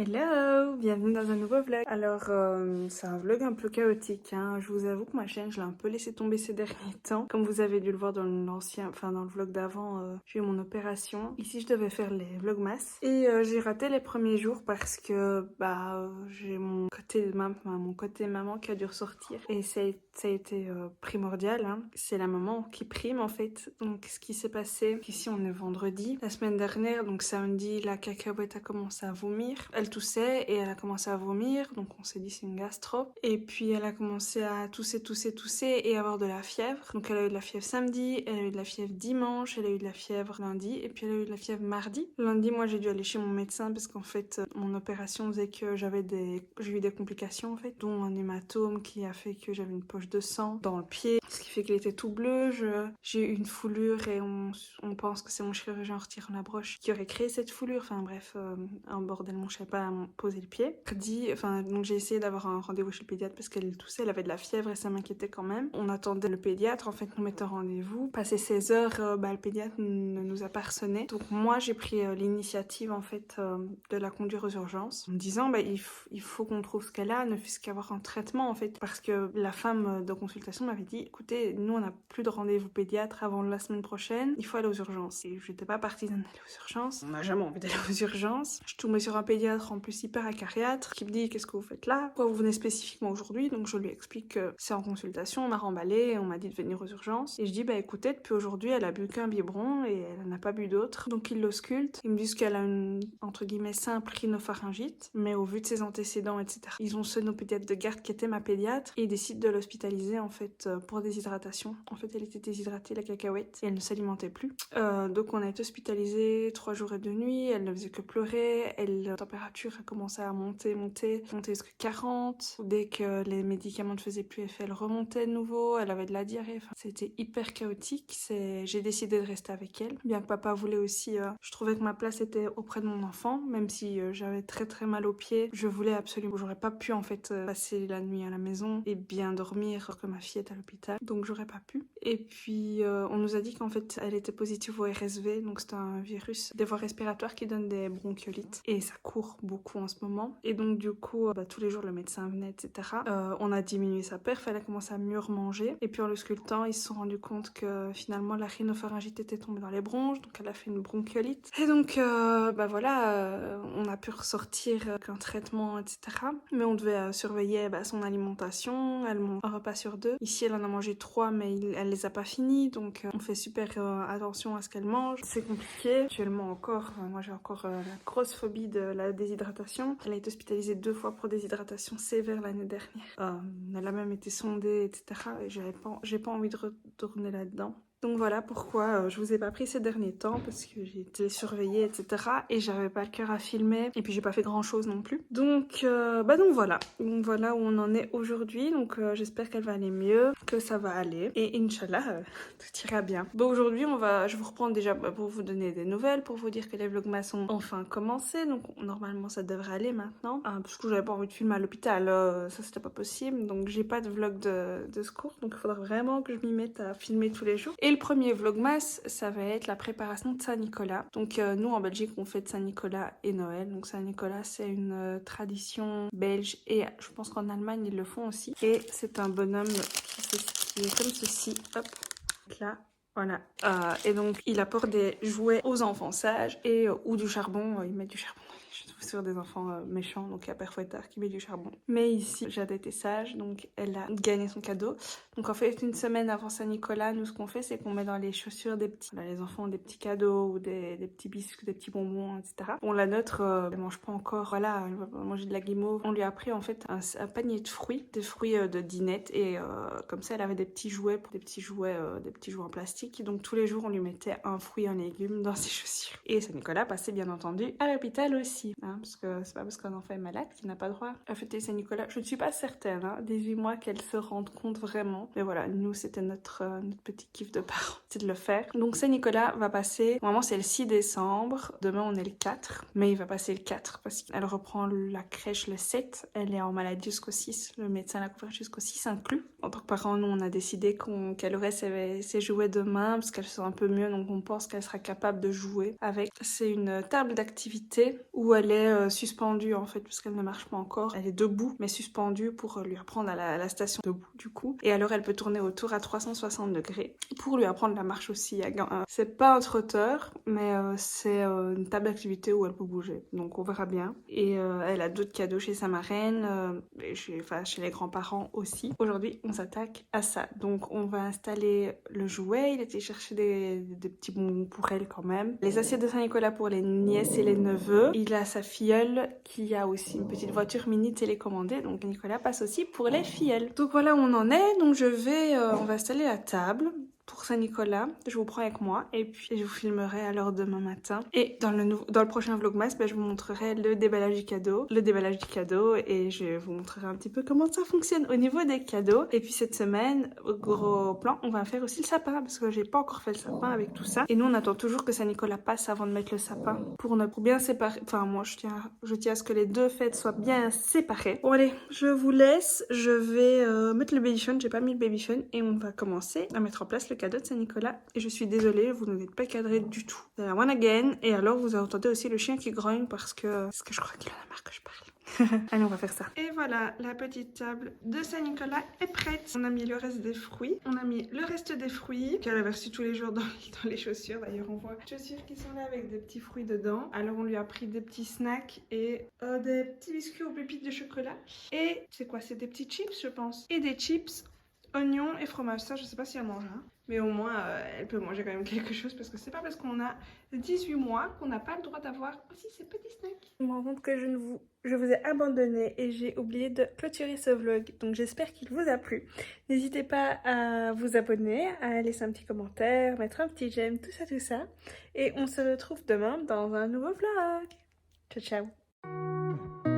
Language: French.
Hello, bienvenue dans un nouveau vlog. Alors, c'est un vlog un peu chaotique, hein. Je vous avoue que ma chaîne, je l'ai un peu laissé tomber ces derniers temps. Comme vous avez dû le voir dans dans le vlog d'avant, j'ai eu mon opération. Ici, je devais faire les vlogmas. Et j'ai raté les premiers jours parce que, j'ai mon côté maman qui a dû ressortir. Et ça a été primordial, hein. C'est la maman qui prime, en fait. Donc, ce qui s'est passé, ici, on est vendredi. La semaine dernière, donc samedi, la cacahuète a commencé à vomir. Elle toussait et elle a commencé à vomir, donc on s'est dit c'est une gastro. Et puis elle a commencé à tousser et avoir de la fièvre. Donc elle a eu de la fièvre samedi, elle a eu de la fièvre dimanche, elle a eu de la fièvre lundi et puis elle a eu de la fièvre mardi. Lundi, moi j'ai dû aller chez mon médecin parce qu'en fait mon opération faisait que j'ai eu des complications en fait, dont un hématome qui a fait que j'avais une poche de sang dans le pied, ce qui fait qu'il était tout bleu. J'ai eu une foulure et on pense que c'est mon chirurgien en retirant la broche qui aurait créé cette foulure. Enfin bref, un bordel, mon chat pas à poser le pied. Donc j'ai essayé d'avoir un rendez-vous chez le pédiatre parce qu'elle toussait, elle avait de la fièvre et ça m'inquiétait quand même. On attendait le pédiatre, en fait nous mettons rendez-vous. Passé 16 heures, le pédiatre ne nous a pas sonné. Donc moi j'ai pris l'initiative en fait de la conduire aux urgences en me disant il faut qu'on trouve ce qu'elle a, ne fût-ce qu'avoir un traitement en fait. Parce que la femme de consultation m'avait dit écoutez, nous on n'a plus de rendez-vous pédiatre avant la semaine prochaine, il faut aller aux urgences. Et je n'étais pas partisane d'aller aux urgences, on n'a jamais envie d'aller aux urgences. Je tombais sur un pédiatre en plus hyper acariâtre qui me dit qu'est-ce que vous faites là, pourquoi vous venez spécifiquement aujourd'hui. Donc je lui explique que c'est en consultation, on m'a remballé, on m'a dit de venir aux urgences et je dis écoutez, depuis aujourd'hui elle a bu qu'un biberon et elle n'a pas bu d'autre. Donc ils l'auscultent, ils me disent qu'elle a une entre guillemets simple rhinopharyngite, mais au vu de ses antécédents etc, ils ont sonné au pédiatre de garde qui était ma pédiatre et ils décident de l'hospitaliser en fait pour déshydratation. En fait elle était déshydratée, la cacahuète, et elle ne s'alimentait plus. Donc on a été hospitalisé 3 jours et 2 nuits, elle ne faisait que pleurer, la température a commencé à monter jusqu'à 40. Dès que les médicaments ne faisaient plus effet, elle remontait de nouveau, elle avait de la diarrhée. Enfin, c'était hyper chaotique. J'ai décidé de rester avec elle, bien que papa voulait aussi. Je trouvais que ma place était auprès de mon enfant, même si j'avais très très mal aux pieds. Je voulais absolument. J'aurais pas pu en fait passer la nuit à la maison et bien dormir alors que ma fille est à l'hôpital, donc j'aurais pas pu. Et puis on nous a dit qu'en fait elle était positive au RSV, donc c'est un virus des voies respiratoires qui donne des bronchiolites et ça court beaucoup en ce moment. Et donc du coup tous les jours le médecin venait etc. On a diminué sa perf, elle a commencé à mieux remanger et puis en le sculptant ils se sont rendus compte que finalement la rhinopharyngite était tombée dans les bronches, donc elle a fait une bronchiolite et donc on a pu ressortir qu'un traitement etc. Mais on devait surveiller son alimentation, elle mange un repas sur 2. Ici elle en a mangé 3 mais elle les a pas finis, donc on fait super attention à ce qu'elle mange. C'est compliqué. Actuellement encore, moi j'ai encore la grosse phobie de la déshydratation. Elle a été hospitalisée 2 fois pour déshydratation sévère l'année dernière. Elle a même été sondée, etc. Et j'ai pas envie de retourner là-dedans. Donc voilà pourquoi je vous ai pas pris ces derniers temps, parce que j'ai été surveillée, etc. Et j'avais pas le cœur à filmer. Et puis j'ai pas fait grand chose non plus. Donc voilà. Donc voilà où on en est aujourd'hui. Donc j'espère qu'elle va aller mieux, que ça va aller. Et Inch'Allah, tout ira bien. Bon, aujourd'hui, je vous reprends déjà pour vous donner des nouvelles, pour vous dire que les vlogmas ont enfin commencé. Donc normalement ça devrait aller maintenant. Parce que j'avais pas envie de filmer à l'hôpital, ça c'était pas possible. Donc j'ai pas de vlog de secours. Donc il faudra vraiment que je m'y mette à filmer tous les jours. Et le premier vlogmas, ça va être la préparation de Saint-Nicolas. Donc nous en Belgique on fait Saint-Nicolas et Noël. Donc Saint-Nicolas c'est une tradition belge et je pense qu'en Allemagne ils le font aussi. Et c'est un bonhomme qui est comme ceci, hop, là. Voilà. Et donc, il apporte des jouets aux enfants sages et ou du charbon. Il met du charbon. Je suis sur des enfants méchants, donc il y a Père Fouettard qui met du charbon. Mais ici, Jade était sage, donc elle a gagné son cadeau. Donc en fait, une semaine avant Saint-Nicolas, nous ce qu'on fait, c'est qu'on met dans les chaussures des petits... Là, les enfants ont des petits cadeaux ou des petits biscuits, des petits bonbons, etc. Bon, la nôtre, elle mange pas encore. Voilà, elle va manger de la guimauve. On lui a pris en fait un panier de fruits, des fruits de dinette. Et comme ça, elle avait des petits jouets en plastique. Donc tous les jours, on lui mettait un fruit, un légume dans ses chaussures. Et Saint-Nicolas passait bien entendu à l'hôpital aussi. Hein, parce que c'est pas parce qu'un enfant est malade qu'il n'a pas droit à fêter Saint-Nicolas. Je ne suis pas certaine, 18 mois qu'elle se rende compte vraiment. Mais voilà, nous c'était notre petit kiff de parents, c'est de le faire. Donc Saint-Nicolas va passer, normalement c'est le 6 décembre, demain on est le 4, mais il va passer le 4 parce qu'elle reprend la crèche le 7, elle est en maladie jusqu'au 6, le médecin l'a couvert jusqu'au 6 inclus. En tant que parents, nous on a décidé qu'elle aurait ses jouets demain parce qu'elle se sent un peu mieux, donc on pense qu'elle sera capable de jouer avec. C'est une table d'activité où où elle est suspendue en fait, puisqu'elle ne marche pas encore. Elle est debout, mais suspendue pour lui apprendre à la station debout du coup. Et alors elle peut tourner autour à 360 degrés pour lui apprendre la marche aussi. C'est pas un trotteur, mais c'est une table d'activité où elle peut bouger. Donc on verra bien. Et elle a d'autres cadeaux chez sa marraine, et chez les grands-parents aussi. Aujourd'hui, on s'attaque à ça. Donc on va installer le jouet. Il était chercher des petits bonbons pour elle quand même. Les assiettes de Saint-Nicolas pour les nièces et les neveux. Il a sa filleule qui a aussi une petite voiture mini télécommandée. Donc Nicolas passe aussi pour les filleuls. Donc voilà où on en est. Donc on va installer la table pour Saint-Nicolas, je vous prends avec moi et puis je vous filmerai alors demain matin. Et dans le prochain vlogmas, je vous montrerai le déballage du cadeau, et je vous montrerai un petit peu comment ça fonctionne au niveau des cadeaux. Et puis cette semaine, gros plan, on va faire aussi le sapin parce que j'ai pas encore fait le sapin avec tout ça. Et nous on attend toujours que Saint-Nicolas passe avant de mettre le sapin pour bien séparer. Enfin moi je tiens à ce que les deux fêtes soient bien séparées. Bon allez, je vous laisse, je vais mettre le babyphone, j'ai pas mis le babyphone et on va commencer à mettre en place le cadeau de Saint-Nicolas. Et je suis désolée, vous n'êtes pas cadré du tout. One again. Et alors vous entendez aussi le chien qui grogne parce que je crois qu'il en a marre que je parle. Allez, on va faire ça. Et voilà, la petite table de Saint-Nicolas est prête. On a mis le reste des fruits. Qu'elle a versé tous les jours dans les chaussures. D'ailleurs, on voit les chaussures qui sont là avec des petits fruits dedans. Alors, on lui a pris des petits snacks et des petits biscuits aux pépites de chocolat. Et c'est quoi? C'est des petits chips, je pense. Et des chips, oignons et fromage. Ça, je sais pas si elle mange, hein. Mais au moins, elle peut manger quand même quelque chose parce que c'est pas parce qu'on a 18 mois qu'on n'a pas le droit d'avoir aussi ces petits snacks. Je me rends compte que je vous ai abandonné et j'ai oublié de clôturer ce vlog. Donc j'espère qu'il vous a plu. N'hésitez pas à vous abonner, à laisser un petit commentaire, mettre un petit j'aime, tout ça. Et on se retrouve demain dans un nouveau vlog. Ciao, ciao.